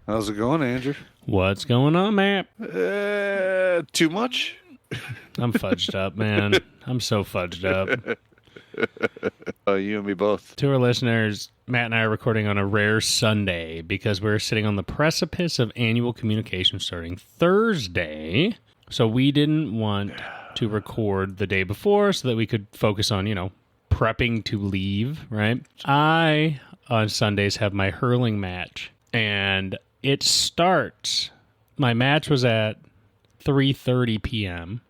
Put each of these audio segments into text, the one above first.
How's it going, Andrew? What's going on, Matt? Too much? I'm fudged up, man. I'm so fudged up. You and me both. To our listeners, Matt and I are recording on a rare Sunday because we're sitting on the precipice of annual communication starting Thursday. So we didn't want to record the day before so that we could focus on, prepping to leave, right? I, on Sundays, have my hurling match, and it starts. My match was at 3:30 p.m.,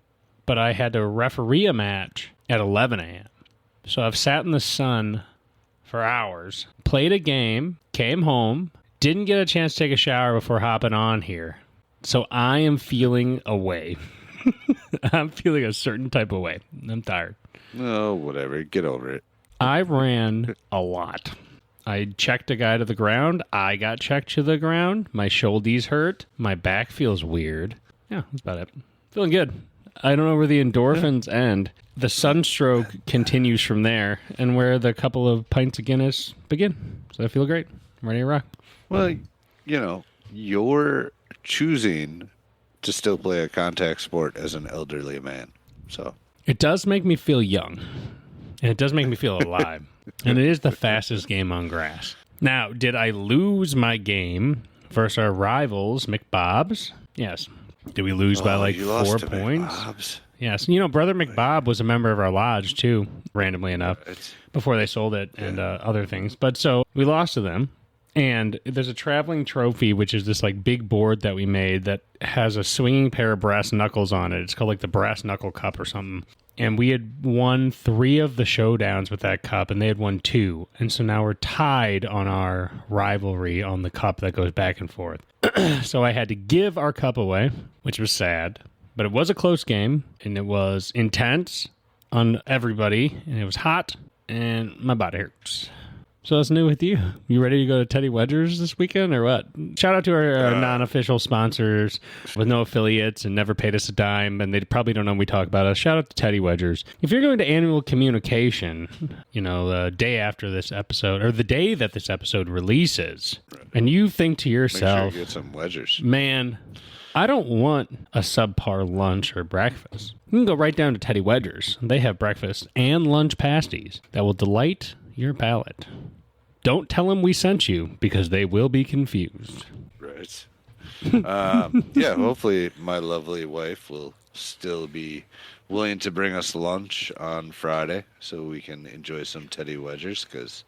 but I had to referee a match at 11 a.m. So I've sat in the sun for hours, played a game, came home, didn't get a chance to take a shower before hopping on here. So I am feeling a way. I'm feeling a certain type of way. I'm tired. Oh, whatever. Get over it. I ran a lot. I checked a guy to the ground. I got checked to the ground. My shoulders hurt. My back feels weird. Yeah, that's about it. Feeling good. I don't know where the endorphins end. The sunstroke continues from there, and where the couple of pints of Guinness begin. So I feel great. I'm ready to rock. Well, you're choosing to still play a contact sport as an elderly man. So it does make me feel young, and it does make me feel alive. And it is the fastest game on grass. Now, did I lose my game versus our rivals, McBob's? Yes. Did we lose by like 4 points? McBob's. Yes. Brother McBob was a member of our lodge, too, randomly enough, before they sold it and other things. But so we lost to them. And there's a traveling trophy, which is this like big board that we made that has a swinging pair of brass knuckles on it. It's called like the Brass Knuckle Cup or something. And we had won 3 of the showdowns with that cup, and they had won 2. And so now we're tied on our rivalry on the cup that goes back and forth. So I had to give our cup away, which was sad. But it was a close game, and it was intense on everybody, and it was hot, and my body hurts. So what's new with you? You ready to go to Teddy Wedger's this weekend or what? Shout out to our non-official sponsors with no affiliates and never paid us a dime, and they probably don't know when we talk about us. Shout out to Teddy Wedger's. If you're going to annual communication, the day after this episode, or the day that this episode releases, and you think to yourself, make sure you get some Wedgers. Man, I don't want a subpar lunch or breakfast. You can go right down to Teddy Wedger's. They have breakfast and lunch pasties that will delight your palate. Don't tell them we sent you, because they will be confused. Right. Hopefully my lovely wife will still be willing to bring us lunch on Friday so we can enjoy some Teddy Wedgers, because,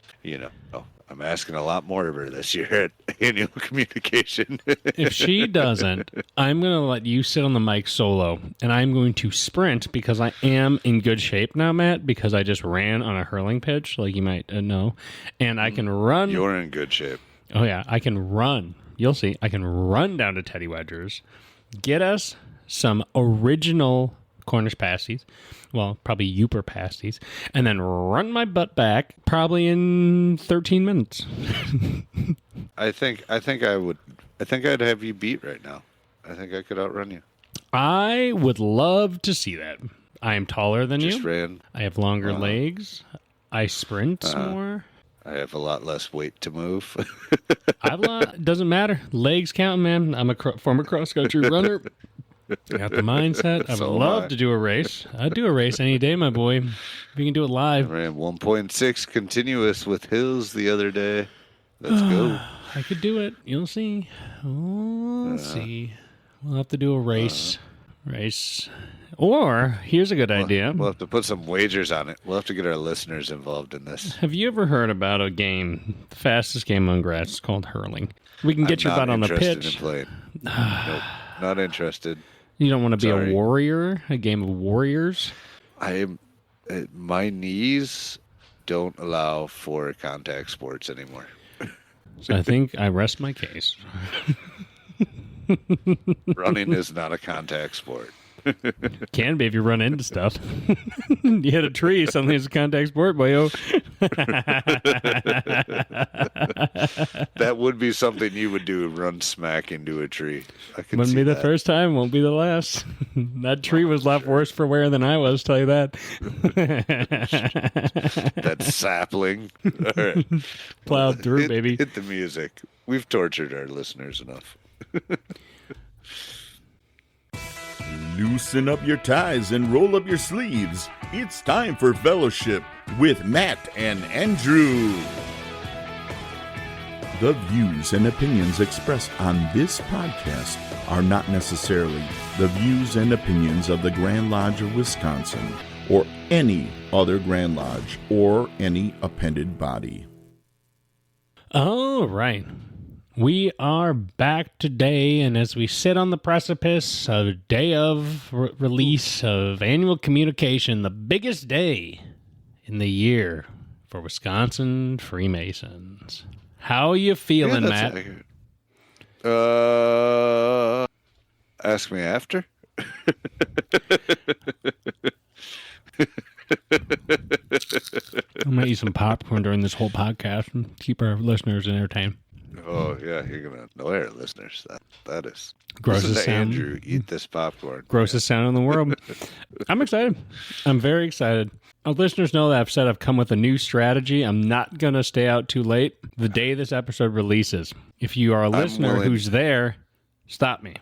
I'm asking a lot more of her this year at annual communication. If she doesn't, I'm going to let you sit on the mic solo, and I'm going to sprint because I am in good shape now, Matt, because I just ran on a hurling pitch, like you might know, and I can run. You're in good shape. Oh, yeah, I can run. You'll see. I can run down to Teddy Wedger's, get us some original Cornish pasties, well, probably Youper pasties, and then run my butt back probably in 13 minutes. I think I'd have you beat right now. I think I could outrun you. I would love to see that. I am taller than you. Ran. I have longer legs. I sprint more. I have a lot less weight to move. Doesn't matter. Legs count, man. I'm a former cross-country runner. Got the mindset. I would love to do a race. I'd do a race any day, my boy. If you can do it live. I ran 1.6 continuous with hills the other day. Let's go. I could do it. You'll see. Let's see. We'll have to do a race. Or, here's a good idea. We'll have to put some wagers on it. We'll have to get our listeners involved in this. Have you ever heard about a game, the fastest game on grass? It's called hurling. We can get your butt on the pitch. I'm not interested in playing. Nope, not interested. You don't want to be a warrior? A game of warriors? My knees don't allow for contact sports anymore. So I think I rest my case. Running is not a contact sport. Can be if you run into stuff. You hit a tree, suddenly it's a contact sport, boyo. That would be something you would do, run smack into a tree. I could Wouldn't see be the that. first time, won't be the last. That tree was left worse for wear than I was, tell you that. That sapling. All right. Plowed through, baby. Hit the music. We've tortured our listeners enough. Loosen up your ties and roll up your sleeves. It's time for Fellowship with Matt and Andrew. The views and opinions expressed on this podcast are not necessarily the views and opinions of the Grand Lodge of Wisconsin or any other Grand Lodge or any appended body. All right. We are back today, and as we sit on the precipice of a day of release of annual communication, the biggest day in the year for Wisconsin Freemasons. How are you feeling, Matt? Ask me after. I'm going to eat some popcorn during this whole podcast and keep our listeners entertained. Oh, yeah, you're going to annoy our listeners. That is... Grossest Listen to sound. Andrew eat this popcorn. Grossest sound in the world. I'm excited. I'm very excited. Our listeners know that I've said I've come with a new strategy. I'm not going to stay out too late the day this episode releases. If you are a listener who's there, stop me.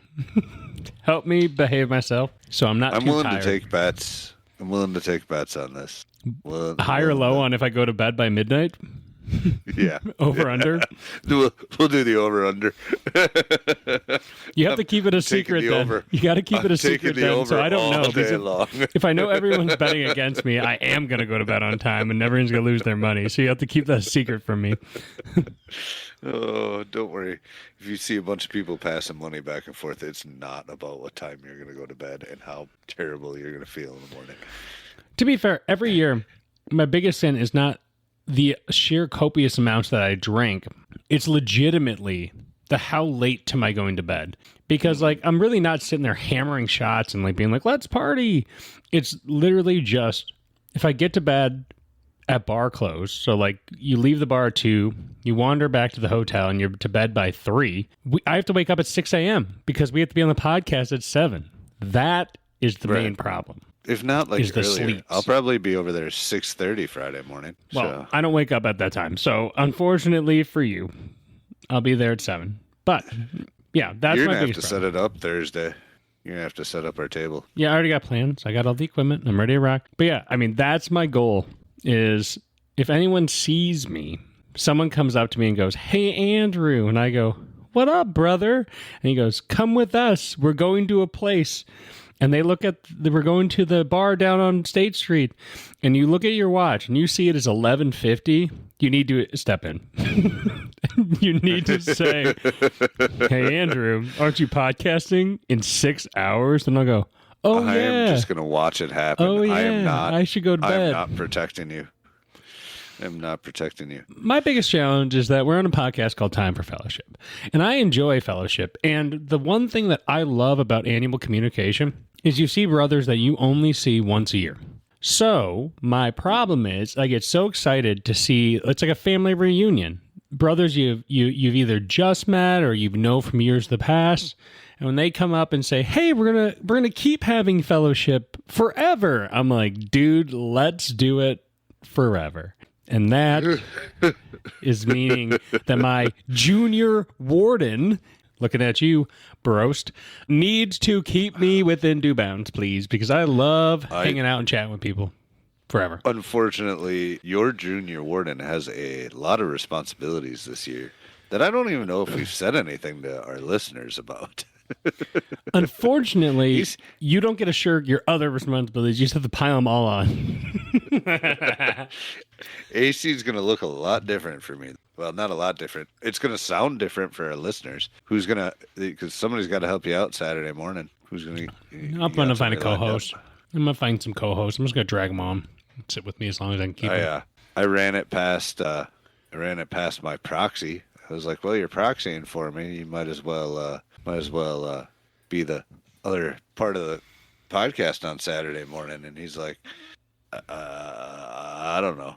Help me behave myself so I'm not too tired. I'm willing to take bets. I'm willing to take bets on this. High or low on if I go to bed by midnight? Yeah. Over under? We'll do the over under. You have to keep it a secret then. Over. You got to keep it a secret then. So I don't know. Because if I know everyone's betting against me, I am going to go to bed on time and everyone's going to lose their money. So you have to keep that a secret from me. Oh, don't worry. If you see a bunch of people passing money back and forth, it's not about what time you're going to go to bed and how terrible you're going to feel in the morning. To be fair, every year, my biggest sin is not the sheer copious amounts that I drink. It's legitimately the how late am I going to bed? Because like I'm really not sitting there hammering shots and like being like, let's party. It's literally just if I get to bed at bar close, so like you leave the bar at 2, you wander back to the hotel and you're to bed by 3. I have to wake up at 6 a.m. because we have to be on the podcast at 7. That is the main problem. If not, like earlier, sleeps. I'll probably be over there 6:30 Friday morning. Well, I don't wake up at that time. So, unfortunately for you, I'll be there at 7. But, yeah, that's you're my going to have to biggest set it up Thursday. You're going to have to set up our table. Yeah, I already got plans. I got all the equipment. I'm ready to rock. But, yeah, I mean, that's my goal is if anyone sees me, someone comes up to me and goes, hey, Andrew. And I go, what up, brother? And he goes, come with us. We're going to a place. And they look at, we're going to the bar down on State Street, and you look at your watch and you see it is 11:50. You need to step in. You need to say, hey, Andrew, aren't you podcasting in 6 hours? And I'll go, oh, yeah. I am just going to watch it happen. Oh, yeah. I am not. I should go to bed. I'm not protecting you. I'm not protecting you. My biggest challenge is that we're on a podcast called Time for Fellowship, and I enjoy fellowship. And the one thing that I love about annual communication is you see brothers that you only see once a year. So my problem is I get so excited to see, it's like a family reunion. Brothers you've either just met or you know from years of the past. And when they come up and say, hey, we're gonna keep having fellowship forever. I'm like, dude, let's do it forever. And that is meaning that my junior warden, looking at you, Brost, needs to keep me within due bounds, please, because I love hanging out and chatting with people forever. Unfortunately, your junior warden has a lot of responsibilities this year that I don't even know if we've said anything to our listeners about. Unfortunately, you don't get to shirk your other responsibilities. You just have to pile them all on. AC is going to look a lot different for me. Well, not a lot different. It's going to sound different for our listeners. Who's going to, because somebody's got to help you out Saturday morning. Who's going to? I'm going to find a co-host. I'm going to find some co-hosts. I'm just going to drag them on. Sit with me as long as I can keep them. I ran it past my proxy. I was like, well, you're proxying for me. You might as well be the other part of the podcast on Saturday morning. And he's like, I don't know.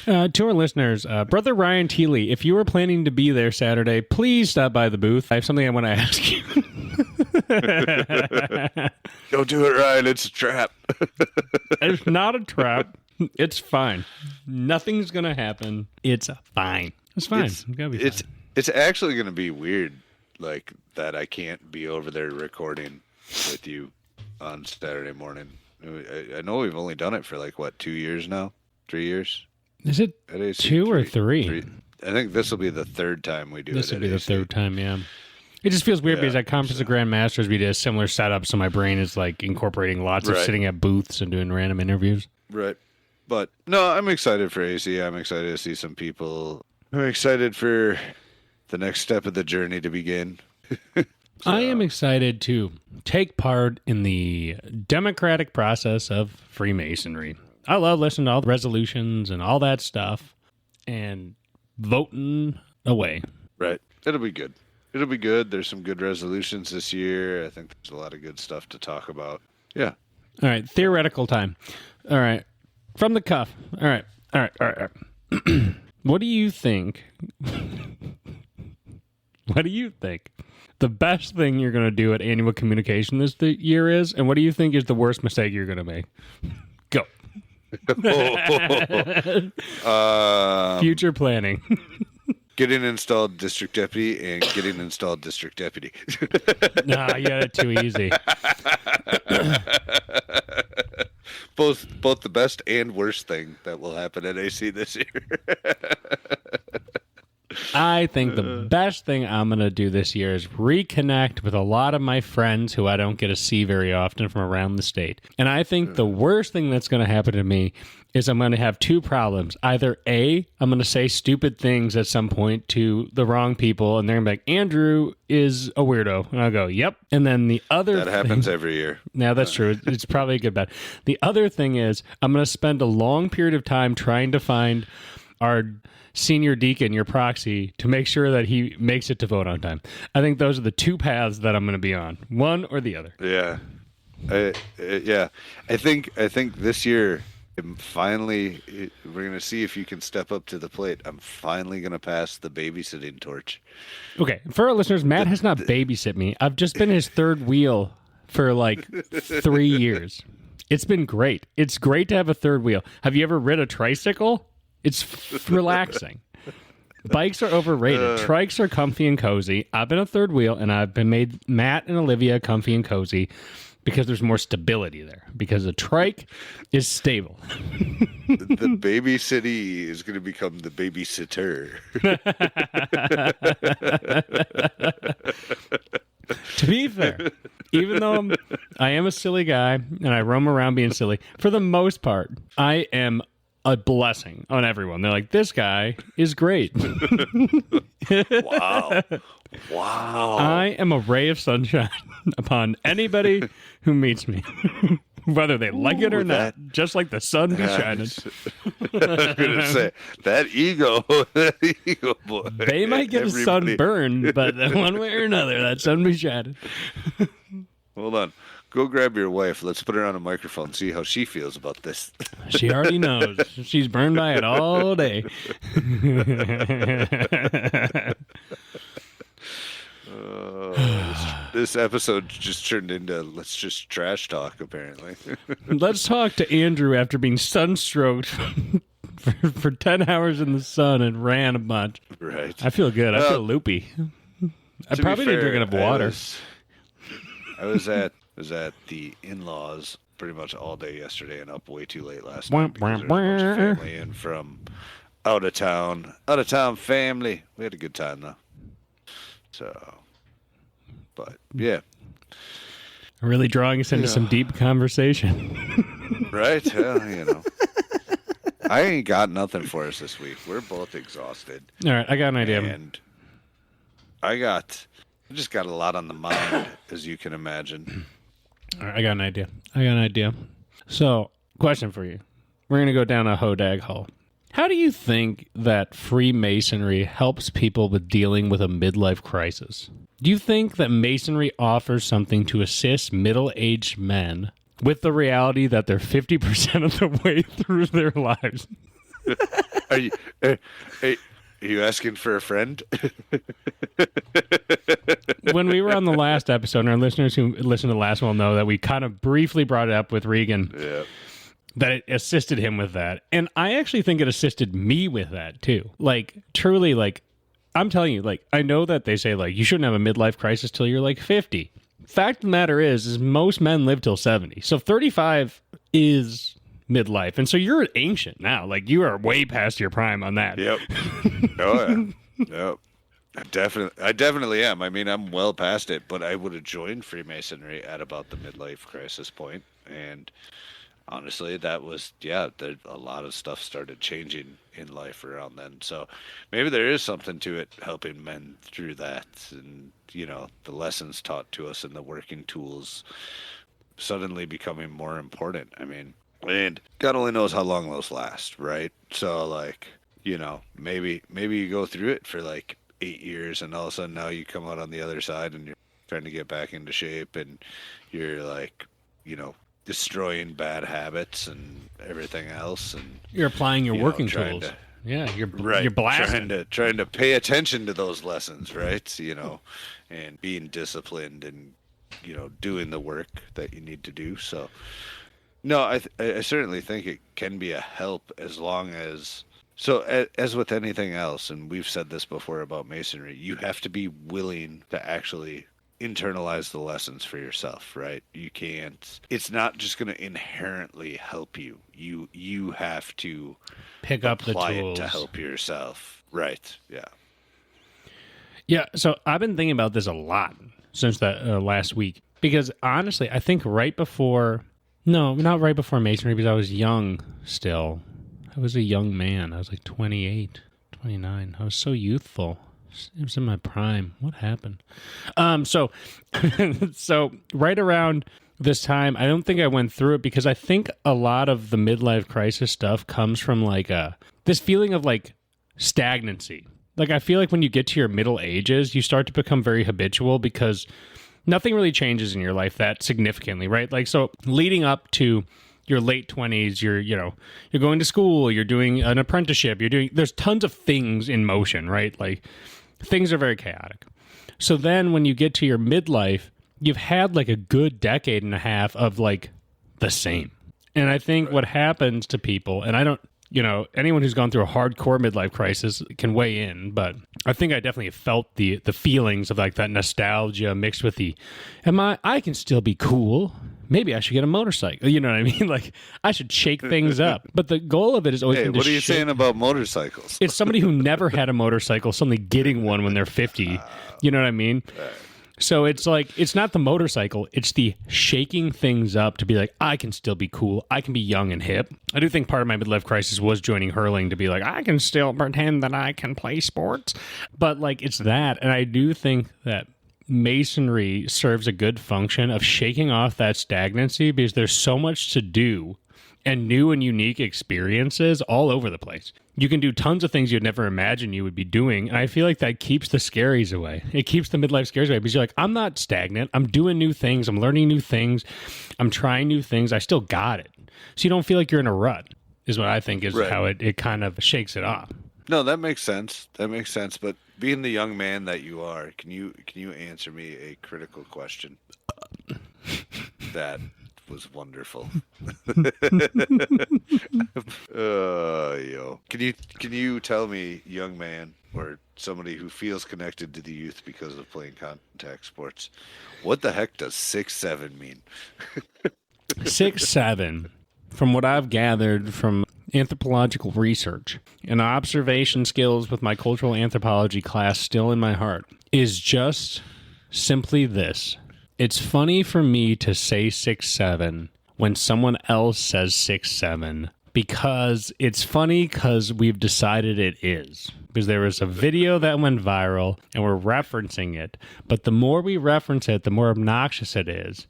To our listeners, Brother Ryan Teeley, if you were planning to be there Saturday, please stop by the booth. I have something I want to ask you. Don't do it, Ryan. It's a trap. It's not a trap. It's fine. Nothing's going to happen. It's fine. It's fine. It's gotta be fine. It's actually going to be weird, like, that I can't be over there recording with you on Saturday morning. I know we've only done it for, like, what, 2 years now? 3 years? Is it two or three? I think this will be the third time we do it. This will be the third time, yeah. It just feels weird because at Conference of Grandmasters, we did a similar setup, so my brain is, like, incorporating lots of sitting at booths and doing random interviews. Right. But, no, I'm excited for AC. I'm excited to see some people. I'm excited for the next step of the journey to begin. I am excited to take part in the democratic process of Freemasonry. I love listening to all the resolutions and all that stuff and voting away. Right. It'll be good. It'll be good. There's some good resolutions this year. I think there's a lot of good stuff to talk about. Yeah. All right. Theoretical time. All right. From the cuff. All right. What do you think? What do you think the best thing you're going to do at annual communication this year is? And what do you think is the worst mistake you're going to make? Go. Future planning. Getting installed district deputy and getting installed district deputy. Nah, you got it too easy. Both the best and worst thing that will happen at AC this year. I think the best thing I'm going to do this year is reconnect with a lot of my friends who I don't get to see very often from around the state. And I think the worst thing that's going to happen to me is I'm going to have two problems. Either A, I'm going to say stupid things at some point to the wrong people, and they're going to be like, Andrew is a weirdo. And I'll go, yep. And then the other That happens every year. Now, that's true. It's probably a good bet. The other thing is I'm going to spend a long period of time trying to find our senior deacon, your proxy, to make sure that he makes it to vote on time. I think those are the two paths that I'm going to be on, one or the other. Yeah. I think this year, we're going to see if you can step up to the plate. I'm finally going to pass the babysitting torch. Okay. For our listeners, Matt has not babysit me. I've just been his third wheel for like 3 years. It's been great. It's great to have a third wheel. Have you ever rid a tricycle? It's relaxing. Bikes are overrated. Trikes are comfy and cozy. I've been a third wheel, and I've been made Matt and Olivia comfy and cozy because there's more stability there. Because a trike is stable. The baby city is going to become the babysitter. To be fair, even though I am a silly guy and I roam around being silly, for the most part, I am a blessing on everyone. They're like, this guy is great. Wow. I am a ray of sunshine upon anybody who meets me, whether they like it or not, just like the sun be shining. I was going to say, that ego boy. They might get a sunburn, but one way or another, that sun be shining. Hold on. Go grab your wife. Let's put her on a microphone and see how she feels about this. She already knows. She's burned by it all day. This episode just turned into let's just trash talk, apparently. Let's talk to Andrew after being sunstroked for 10 hours in the sun and ran a bunch. Right. I feel good. I feel loopy. I probably didn't drink enough water. I was at the in-laws pretty much all day yesterday and up way too late last night because there was a bunch of family in from out of town family. We had a good time though. So, but yeah, really drawing us into some deep conversation. Right? Well, you know, I ain't got nothing for us this week. We're both exhausted. All right, I got an idea. And I just got a lot on the mind, as you can imagine. All right, I got an idea. So, question for you. We're going to go down a Hodag hole. How do you think that Freemasonry helps people with dealing with a midlife crisis? Do you think that Masonry offers something to assist middle-aged men with the reality that they're 50% of the way through their lives. Are you asking for a friend? When we were on the last episode, and our listeners who listened to the last one will know that we kind of briefly brought it up with Regan. Yeah. That it assisted him with that. And I actually think it assisted me with that too. Like, truly, like, I'm telling you, like, I know that they say, like, you shouldn't have a midlife crisis till you're like 50. Fact of the matter is most men live till 70. So 35 is midlife. And so you're ancient now. Like, you are way past your prime on that. Yep. Oh, yeah. Yep. I definitely am. I mean, I'm well past it, but I would have joined Freemasonry at about the midlife crisis point. And honestly, that was, a lot of stuff started changing in life around then. So maybe there is something to it helping men through that. And, the lessons taught to us and the working tools suddenly becoming more important. I mean, and God only knows how long those last, right? So, like, maybe you go through it for like 8 years and all of a sudden now you come out on the other side and you're trying to get back into shape and you're like, destroying bad habits and everything else, and you're applying your working tools. You're blasting. Trying to pay attention to those lessons, right? And being disciplined and doing the work that you need to do. So, no, I certainly think it can be a help as long as. So, as with anything else, and we've said this before about Masonry, you have to be willing to actually internalize the lessons for yourself, right? You can't, it's not just going to inherently help you. You have to pick up the tools it to help yourself. Right. Yeah. Yeah. So I've been thinking about this a lot since that last week, because honestly, I think not right before Masonry, because I was young still. I was a young man. I was like 28, 29. I was so youthful. It was in my prime. What happened? So right around this time, I don't think I went through it because I think a lot of the midlife crisis stuff comes from like this feeling of like stagnancy. Like, I feel like when you get to your middle ages, you start to become very habitual because nothing really changes in your life that significantly, right? Like, so leading up to your late 20s, you're going to school, you're doing an apprenticeship, there's tons of things in motion, right? Like, things are very chaotic. So then when you get to your midlife, you've had like a good decade and a half of like the same. And I think what happens to people, and I don't, anyone who's gone through a hardcore midlife crisis can weigh in, but I think I definitely felt the feelings of like that nostalgia mixed with I can still be cool. Maybe I should get a motorcycle. You know what I mean? Like, I should shake things up. But the goal of it is always been to what are you saying about motorcycles? It's somebody who never had a motorcycle suddenly getting one when they're 50. You know what I mean? So it's like, it's not the motorcycle. It's the shaking things up to be like, I can still be cool. I can be young and hip. I do think part of my midlife crisis was joining hurling to be like, I can still pretend that I can play sports. But like, it's that. And I do think that Masonry serves a good function of shaking off that stagnancy because there's so much to do and new and unique experiences all over the place. You can do tons of things you'd never imagine you would be doing. And I feel like that keeps the scaries away. It keeps the midlife scaries away because you're like, I'm not stagnant. I'm doing new things. I'm learning new things. I'm trying new things. I still got it. So you don't feel like you're in a rut is what I think is how it kind of shakes it off. No, that makes sense. But being the young man that you are, can you answer me a critical question? That was wonderful. Can you tell me, young man, or somebody who feels connected to the youth because of playing contact sports, what the heck does 6'7" mean? 6'7", from what I've gathered from anthropological research and observation skills with my cultural anthropology class still in my heart, is just simply this. It's funny for me to say 6'7" when someone else says 6'7", because it's funny because we've decided it is. Because there was a video that went viral and we're referencing it. But the more we reference it, the more obnoxious it is.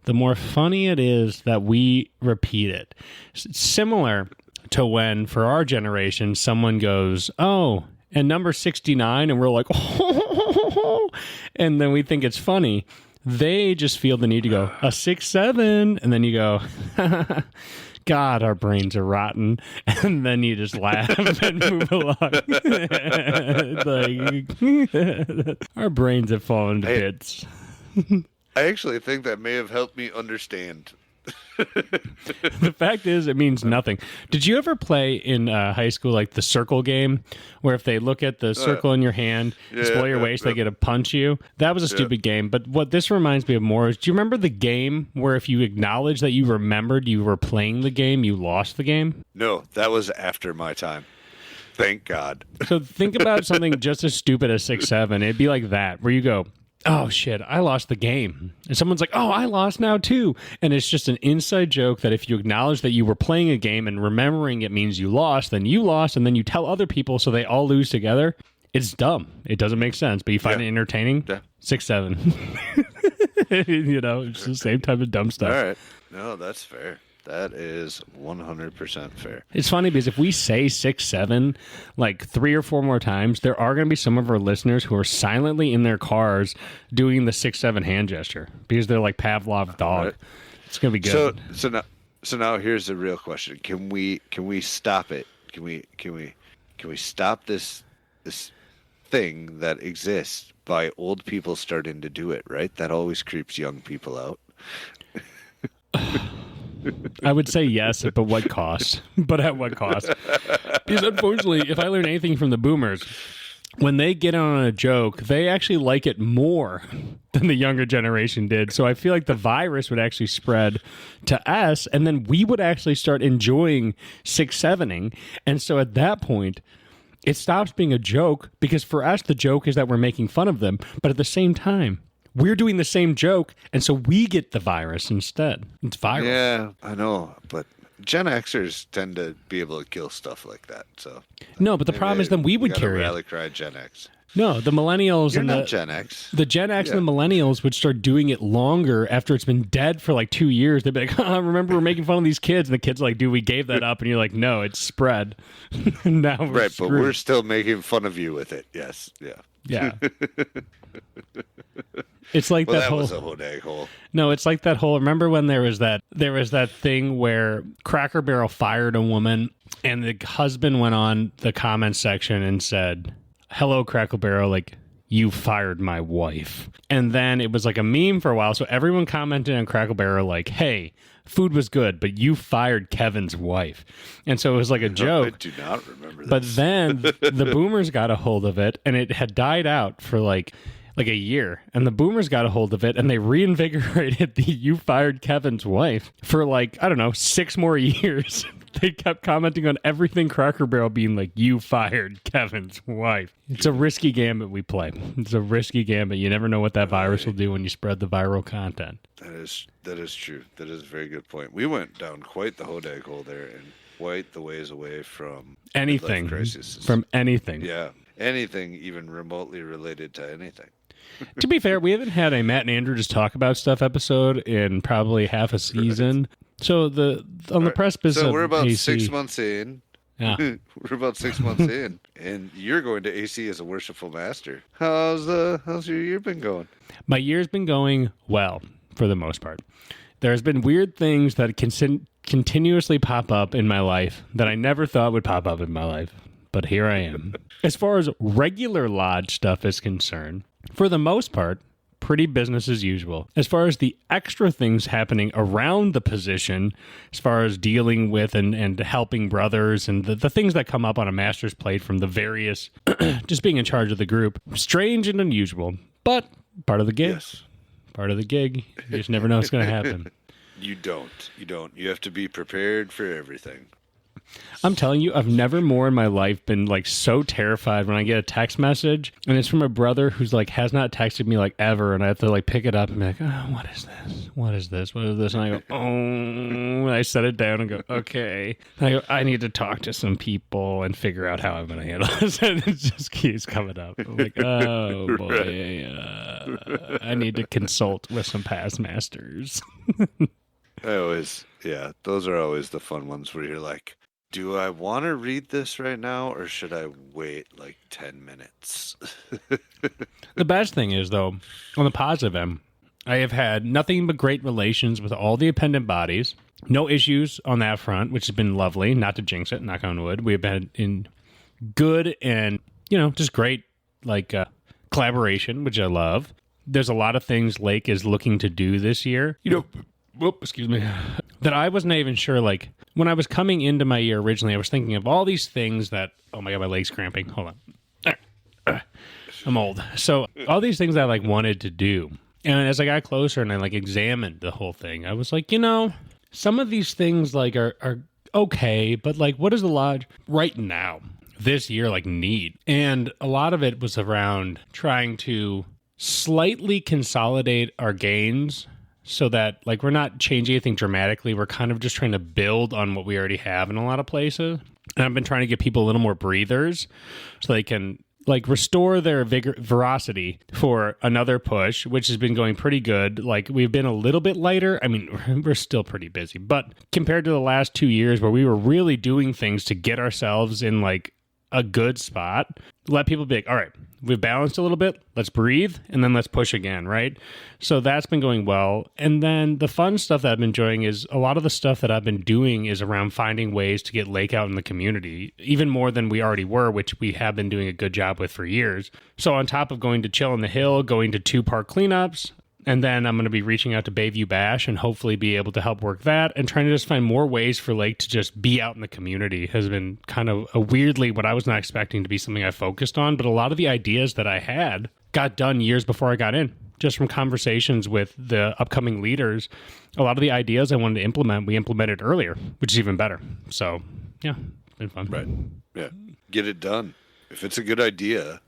The more funny it is that we repeat it. It's similar to when, for our generation, someone goes, oh, and number 69, and we're like, oh, and then we think it's funny. They just feel the need to go, a 6-7. And then you go, God, our brains are rotten. And then you just laugh and move along. Like, our brains have fallen to bits. I actually think that may have helped me understand. The fact is, it means nothing. Did you ever play in high school like the circle game, where if they look at the circle in your hand, spoil your waist, they get to punch you? That was a stupid game. But what this reminds me of more is, do you remember the game where if you acknowledge that you remembered you were playing the game, you lost the game? No, that was after my time. Thank God. So think about something just as stupid as 6-7. It'd be like that, where you go, oh shit, I lost the game. And someone's like, oh, I lost now too. And it's just an inside joke that if you acknowledge that you were playing a game and remembering it means you lost, then you lost, and then you tell other people so they all lose together. It's dumb. It doesn't make sense, but you find it entertaining. 6-7. You know, it's the same type of dumb stuff. All right. No, that's fair. That is 100% fair. It's funny because if we say 6-7 like 3 or 4 more times, there are going to be some of our listeners who are silently in their cars doing the 6-7 hand gesture because they're like Pavlov's dog. Right. It's going to be good. So now here's the real question: Can we stop it? Can we stop this thing that exists by old people starting to do it? Right? That always creeps young people out. I would say yes, but what cost? But at what cost? Because unfortunately, if I learn anything from the boomers, when they get on a joke, they actually like it more than the younger generation did. So I feel like the virus would actually spread to us, and then we would actually start enjoying 6-7ing. And so at that point, it stops being a joke, because for us, the joke is that we're making fun of them. But at the same time, we're doing the same joke, and so we get the virus instead. It's viral. Yeah, I know, but Gen Xers tend to be able to kill stuff like that. So no, but the problem is then we would carry rally cry Gen X. No, the millennials You're and not Gen X. The Gen X and the millennials would start doing it longer after it's been dead for like 2 years. They'd be like, oh, remember we're making fun of these kids, and the kids are like, dude, we gave that up, and you're like, no, it's spread. Now we're right, screwed. But we're still making fun of you with it. Yes, yeah. It's like that whole. Was a Hodag hole. No, it's like that whole. Remember when there was that thing where Cracker Barrel fired a woman, and the husband went on the comment section and said, "Hello, Cracker Barrel, like you fired my wife." And then it was like a meme for a while, so everyone commented on Cracker Barrel like, "Hey, food was good, but you fired Kevin's wife." And so it was like a joke. I do not remember this. But then the boomers got a hold of it, and it had died out for like a year, and the boomers got a hold of it, and they reinvigorated the "you fired Kevin's wife" for like, I don't know, 6 more years. They kept commenting on everything Cracker Barrel being like, "you fired Kevin's wife." It's a risky gambit we play. It's a risky gambit. You never know what that virus will do when you spread the viral content. That is true. That is a very good point. We went down quite the Hodag hole there, and quite the ways away from anything. Crisis. From anything. Yeah. Anything even remotely related to anything. To be fair, we haven't had a Matt and Andrew just talk about stuff episode in probably half a season. So the precipice of So we're about AC, 6 months in. Yeah. We're about 6 months in, and you're going to AC as a worshipful master. How's your year been going? My year's been going well, for the most part. There's been weird things that continuously pop up in my life that I never thought would pop up in my life. But here I am. As far as regular lodge stuff is concerned, for the most part, pretty business as usual. As far as the extra things happening around the position, as far as dealing with and helping brothers and the things that come up on a master's plate from the various, just being in charge of the group, strange and unusual, but part of the gig. Yes. Part of the gig. You just never know what's going to happen. You don't. You have to be prepared for everything. I'm telling you, I've never more in my life been like so terrified when I get a text message and it's from a brother who's like has not texted me like ever, and I have to like pick it up and be like, oh, what is this? What is this? What is this? And I go, oh, and I set it down and go, okay. And I go, I need to talk to some people and figure out how I'm going to handle this. And it just keeps coming up. I'm like, oh boy, I need to consult with some past masters. Those are always the fun ones where you're like, do I want to read this right now, or should I wait like 10 minutes? The best thing is, though, on the positive end, I have had nothing but great relations with all the appendant bodies. No issues on that front, which has been lovely. Not to jinx it, knock on wood. We've been in good and, just great, collaboration, which I love. There's a lot of things Lake is looking to do this year. Excuse me. That I wasn't even sure, when I was coming into my year originally, I was thinking of all these things that, oh my God, my leg's cramping. Hold on. I'm old. So all these things I wanted to do. And as I got closer and I examined the whole thing, I was like, some of these things are okay, but what does the lodge right now, this year, need? And a lot of it was around trying to slightly consolidate our gains so that we're not changing anything dramatically. We're kind of just trying to build on what we already have in a lot of places. And I've been trying to give people a little more breathers so they can restore their veracity for another push, which has been going pretty good. We've been a little bit lighter. I mean, we're still pretty busy, but compared to the last 2 years where we were really doing things to get ourselves in a good spot, let people be all right, we've balanced a little bit, let's breathe, and then let's push again, right? So that's been going well. And then the fun stuff that I've been enjoying is a lot of the stuff that I've been doing is around finding ways to get Lake out in the community, even more than we already were, which we have been doing a good job with for years. So on top of going to Chill on the Hill, going to 2 park cleanups, and then I'm going to be reaching out to Bayview Bash and hopefully be able to help work that, and trying to just find more ways for Lake to just be out in the community has been kind of weirdly what I was not expecting to be something I focused on. But a lot of the ideas that I had got done years before I got in, just from conversations with the upcoming leaders. A lot of the ideas I wanted to implement, we implemented earlier, which is even better. So yeah, it's been fun. Right. Yeah. Get it done. If it's a good idea,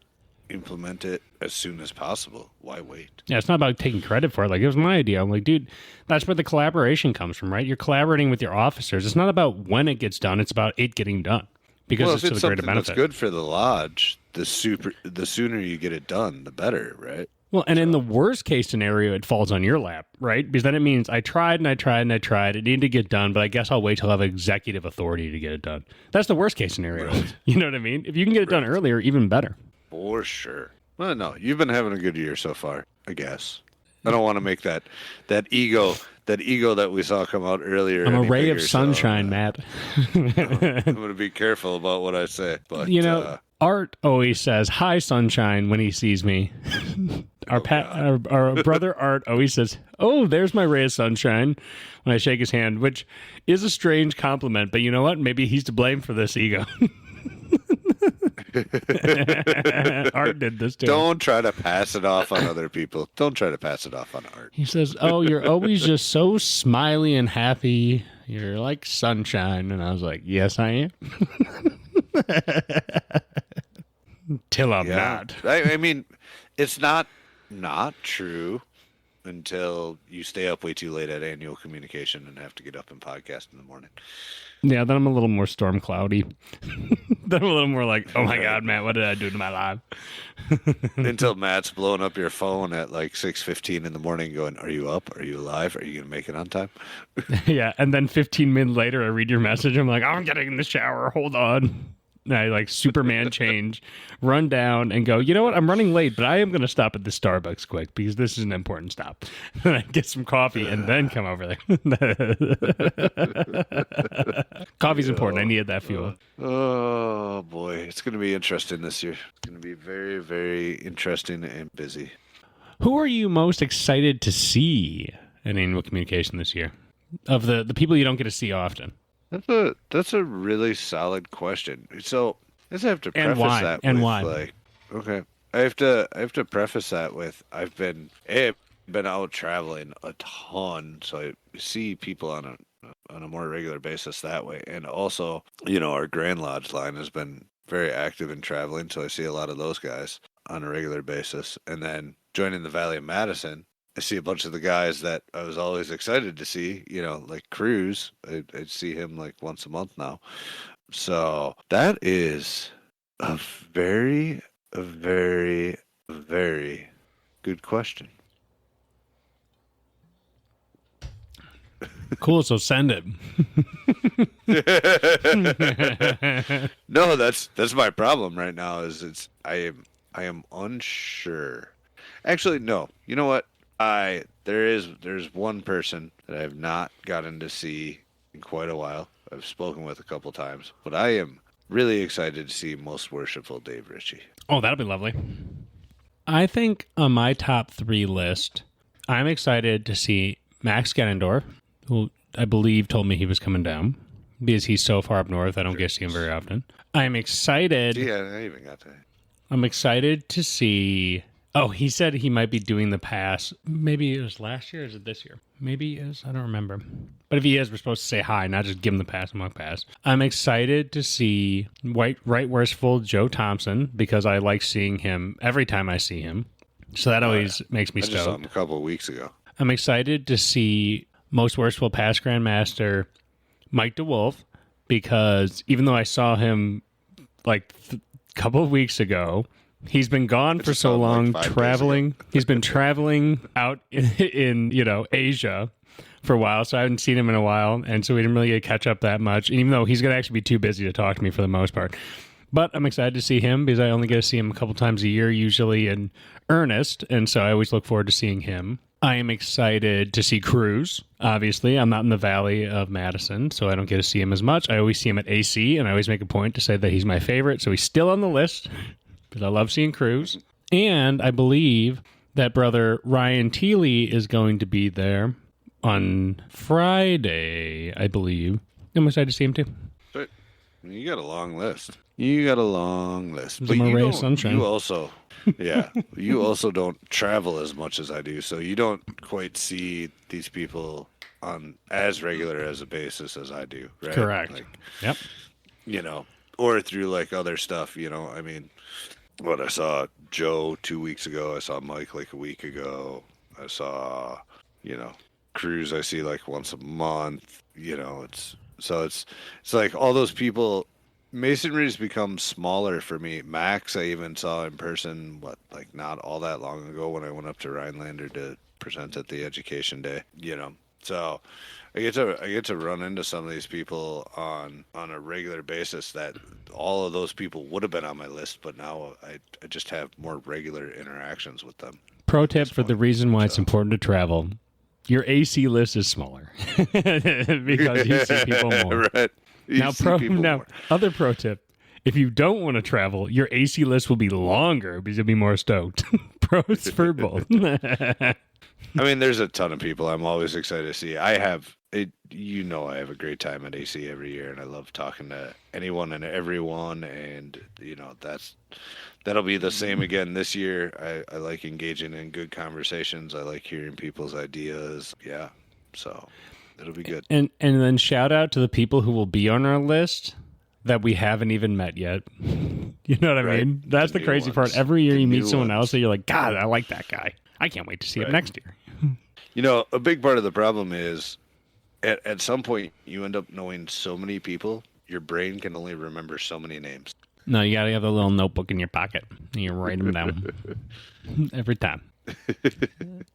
implement it as soon as possible. Why wait? Yeah, it's not about taking credit for it. It was my idea. I'm like, dude, that's where the collaboration comes from, right? You're collaborating with your officers. It's not about when it gets done. It's about it getting done because it's to the greater benefit. That's good for the lodge. The sooner you get it done, the better, right? Well, and in the worst case scenario, it falls on your lap, right? Because then it means I tried and I tried and I tried. It needed to get done, but I guess I'll wait till I have executive authority to get it done. That's the worst case scenario. Right. You know what I mean? If you can get it done earlier, even better. For sure. Well, no, you've been having a good year so far, I guess. I don't want to make that ego that we saw come out earlier. I'm a ray of sunshine, Matt. I'm going to be careful about what I say. But Art always says, "Hi, sunshine," when he sees me. Our brother Art always says, "Oh, there's my ray of sunshine," when I shake his hand, which is a strange compliment. But you know what? Maybe he's to blame for this ego. Art did this too. Don't try to pass it off on other people. Don't try to pass it off on Art. He says, "Oh, you're always just so smiley and happy. You're like sunshine." And I was like, "Yes, I am." Till I'm not. I mean, it's not true until you stay up way too late at annual communication and have to get up and podcast in the morning. Yeah, then I'm a little more storm cloudy. Then I'm a little more like, oh my God, Matt, what did I do to my life? Until Matt's blowing up your phone at 6:15 in the morning going, are you up? Are you alive? Are you going to make it on time? Yeah, and then 15 minutes later, I read your message. I'm like, I'm getting in the shower. Hold on. And I Superman change, run down and go, you know what? I'm running late, but I am going to stop at the Starbucks quick because this is an important stop. And I get some coffee and then come over there. Coffee's important. I needed that fuel. Oh, boy. It's going to be interesting this year. It's going to be very, very interesting and busy. Who are you most excited to see in annual communication this year? Of the people you don't get to see often? That's a really solid question. So I just have to preface that and with why? Okay. I have to preface that with I've been out traveling a ton, so I see people on a more regular basis that way. And also, our Grand Lodge line has been very active in traveling, so I see a lot of those guys on a regular basis. And then joining the Valley of Madison, I see a bunch of the guys that I was always excited to see, like Cruz. I see him once a month now. So that is a very, very, very good question. Cool, so send it. No, that's my problem right now. I am unsure. Actually, no. You know what? There's one person that I have not gotten to see in quite a while. I've spoken with a couple times, but I am really excited to see Most Worshipful Dave Ritchie. Oh, that'll be lovely. I think on my top 3 list, I'm excited to see Max Genendorf, who I believe told me he was coming down because he's so far up north. I don't get to see him very often. I'm excited. Yeah, I even got that. I'm excited to see. Oh, he said he might be doing the pass. Maybe it was last year or is it this year? Maybe it is. I don't remember. But if he is, we're supposed to say hi, not just give him the pass and walk past. I'm excited to see Right Worshipful Joe Thompson because I like seeing him every time I see him. So that always makes me I stoked. just saw him a couple of weeks ago. I'm excited to see Most Worshipful Past Grandmaster Mike DeWolf because even though I saw him like a couple of weeks ago, he's been gone for so long, traveling. He's been traveling out in Asia for a while, so I haven't seen him in a while, and so we didn't really get to catch up that much. And even though he's going to actually be too busy to talk to me for the most part. But I'm excited to see him because I only get to see him a couple times a year, usually in earnest, and so I always look forward to seeing him. I am excited to see Cruz. Obviously, I'm not in the Valley of Madison, so I don't get to see him as much. I always see him at AC, and I always make a point to say that he's my favorite, so he's still on the list because I love seeing Cruz. And I believe that brother Ryan Teely is going to be there on Friday, I believe. I'm excited to see him too. But you got a long list. But I'm a ray of sunshine. You also, yeah, you also don't travel as much as I do, so you don't quite see these people on as regular as a basis as I do, right? Correct. Like, Yep. Or through like other stuff, I mean, what I saw Joe 2 weeks ago, I saw Mike like a week ago, I saw, Cruz I see like once a month, it's like all those people. Masonry's become smaller for me. Max, I even saw in person, not all that long ago when I went up to Rhinelander to present at the education day, So I get to run into some of these people on a regular basis that all of those people would have been on my list, but now I just have more regular interactions with them. Pro tip for the reason why it's important to travel. Your AC list is smaller because you see people more. Right. Other pro tip. If you don't want to travel, your AC list will be longer because you'll be more stoked. Pros for both. I mean, there's a ton of people I'm always excited to see. I have a great time at AC every year, and I love talking to anyone and everyone, and that'll be the same again this year. I like engaging in good conversations. I like hearing people's ideas. Yeah, so it'll be good. And then shout out to the people who will be on our list that we haven't even met yet. You know what I mean? That's the crazy part. Every year you meet someone else and you're like, God, I like that guy. I can't wait to see him next year. A big part of the problem is at some point you end up knowing so many people, your brain can only remember so many names. No, you got to have a little notebook in your pocket and you write them down every time.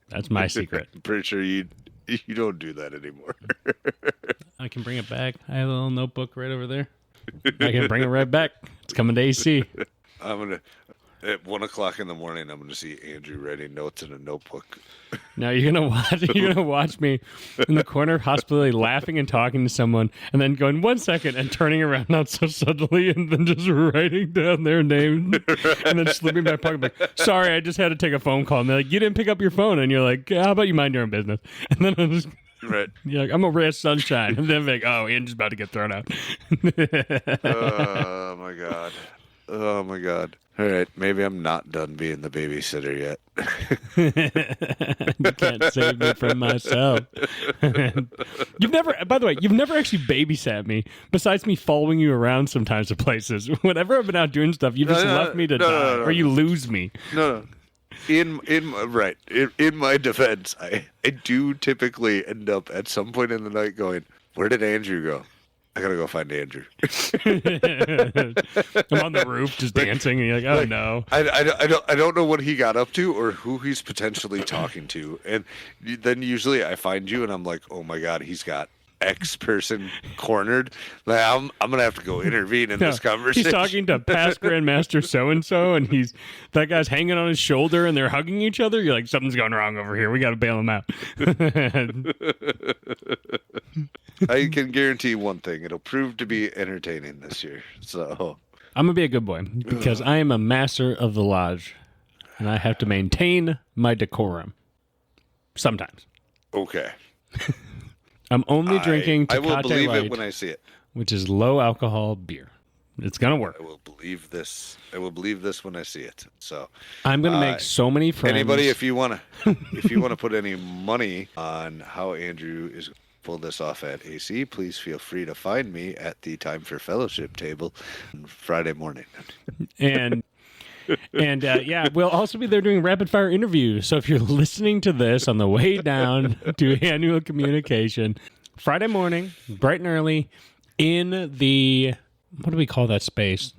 That's my secret. I'm pretty sure you don't do that anymore. I can bring it back. I have a little notebook right over there. I can bring it right back. It's coming to AC. At 1:00 in the morning, I'm gonna see Andrew writing notes in a notebook. Now you're gonna watch me in the corner of hospitality laughing and talking to someone, and then going 1 second and turning around not so suddenly, and then just writing down their name, and then slipping my pocket. Like, sorry, I just had to take a phone call. And they're like, you didn't pick up your phone, and you're like, how about you mind your own business? And then I'm just. Right. You're like, I'm a ray of sunshine. And then like, oh, Andrew's about to get thrown out. Oh, my God. Oh, my God. All right. Maybe I'm not done being the babysitter yet. You can't save me from myself. By the way, you've never actually babysat me, besides me following you around sometimes to places. Whenever I've been out doing stuff, you just left me to die, or you lose me. No. In my defense, I do typically end up at some point in the night going, where did Andrew go? I gotta go find Andrew. I'm on the roof just dancing, and you're like, oh no. I don't know what he got up to or who he's potentially talking to, and then usually I find you, and I'm like, oh my God, he's got X person cornered. Like, I'm gonna have to go intervene in this conversation. He's talking to past Grandmaster so-and-so, and that guy's hanging on his shoulder, and they're hugging each other. You're like, something's going wrong over here. We got to bail him out. I can guarantee one thing. It'll prove to be entertaining this year. So I'm going to be a good boy because I am a master of the lodge, and I have to maintain my decorum. Sometimes. Okay. I'm only drinking I will Tecate believe Light, it when I see it. which is low alcohol beer. It's going to work. I will believe this. I will believe this when I see it. So I'm going to make so many friends. Anybody, if you want to put any money on how Andrew is going to pull this off at AC, please feel free to find me at the Time for Fellowship table on Friday morning. And yeah, we'll also be there doing rapid fire interviews. So if you're listening to this on the way down to annual communication, Friday morning, bright and early, in the, what do we call that space?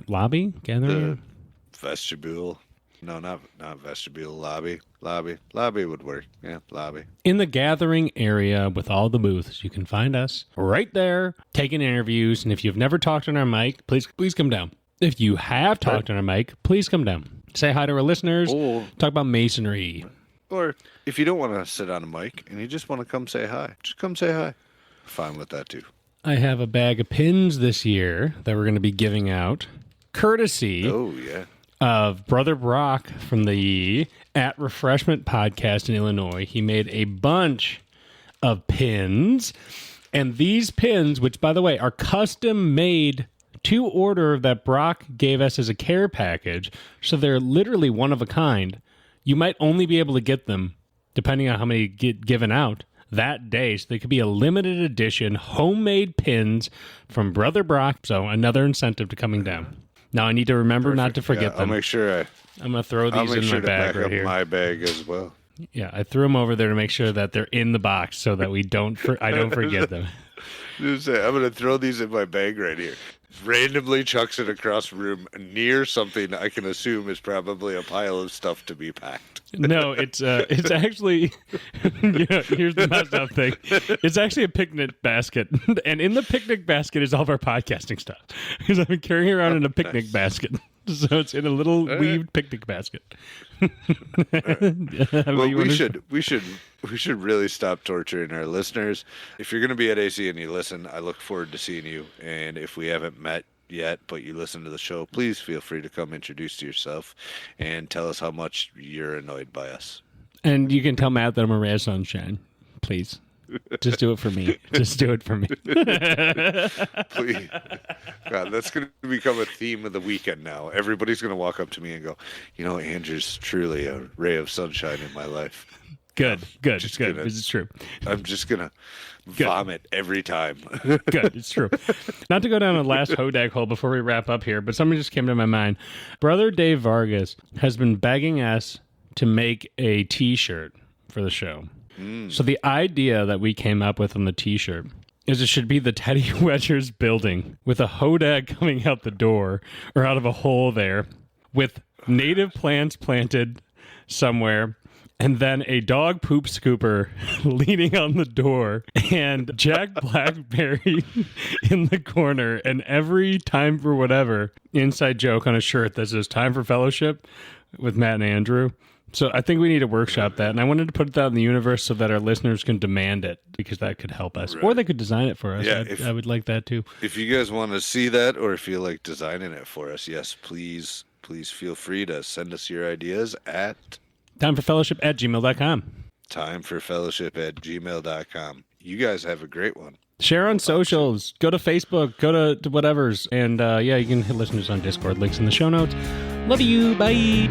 Lobby? Gathering? The vestibule. No, not vestibule. Lobby. Lobby would work. Yeah, lobby. In the gathering area with all the booths, you can find us right there taking interviews. And if you've never talked on our mic, please come down. If you have talked on our mic, please come down. Say hi to our listeners. Talk about Masonry. Or if you don't want to sit on a mic and you just want to come say hi, just come say hi. Fine with that too. I have a bag of pins this year that we're going to be giving out, courtesy of Brother Brock from the At Refreshment podcast in Illinois. He made a bunch of pins, and these pins, which by the way are custom made to order, that Brock gave us as a care package, so they're literally one of a kind. You might only be able to get them, depending on how many get given out, that day. So they could be a limited edition homemade pins from Brother Brock. So another incentive to coming down. Now I need to remember not to forget them. I'll make sure I'm going to throw these in my bag right here. My bag as well. Yeah, I threw them over there to make sure that they're in the box so that I don't forget them. I'm going to throw these in my bag right here. Randomly chucks it across the room near something I can assume is probably a pile of stuff to be packed. No, it's actually, here's the messed up thing. It's actually a picnic basket. And in the picnic basket is all of our podcasting stuff. Because I've been carrying around in a picnic basket. So it's in a little weaved picnic basket. Well, we should really stop torturing our listeners. If you're going to be at AC and you listen, I look forward to seeing you. And if we haven't met yet, but you listen to the show, please feel free to come introduce yourself and tell us how much you're annoyed by us. And you can tell Matt that I'm a ray of sunshine. Please. Just do it for me. Just do it for me. Please. God, that's going to become a theme of the weekend now. Everybody's going to walk up to me and go, Andrew's truly a ray of sunshine in my life. Good. This is true. I'm just going to vomit every time. Good. It's true. Not to go down a last Hodag hole before we wrap up here, but something just came to my mind. Brother Dave Vargas has been begging us to make a T-shirt for the show. So the idea that we came up with on the T-shirt is it should be the Teddy Wedgers building with a Hodag coming out the door or out of a hole there with native plants planted somewhere, and then a dog poop scooper leaning on the door, and Jack Blackberry in the corner, and every time for whatever inside joke on a shirt that says Time for Fellowship with Matt and Andrew. So I think we need to workshop that, and I wanted to put that in the universe so that our listeners can demand it, because that could help us. Right. Or they could design it for us. Yeah, I would like that too. If you guys want to see that or feel like designing it for us, yes, please feel free to send us your ideas at timeforfellowship@gmail.com. timeforfellowship@gmail.com. You guys have a great one. Share on socials. Go to Facebook. Go to whatever's. And you can listen to us on Discord. Links in the show notes. Love you. Bye.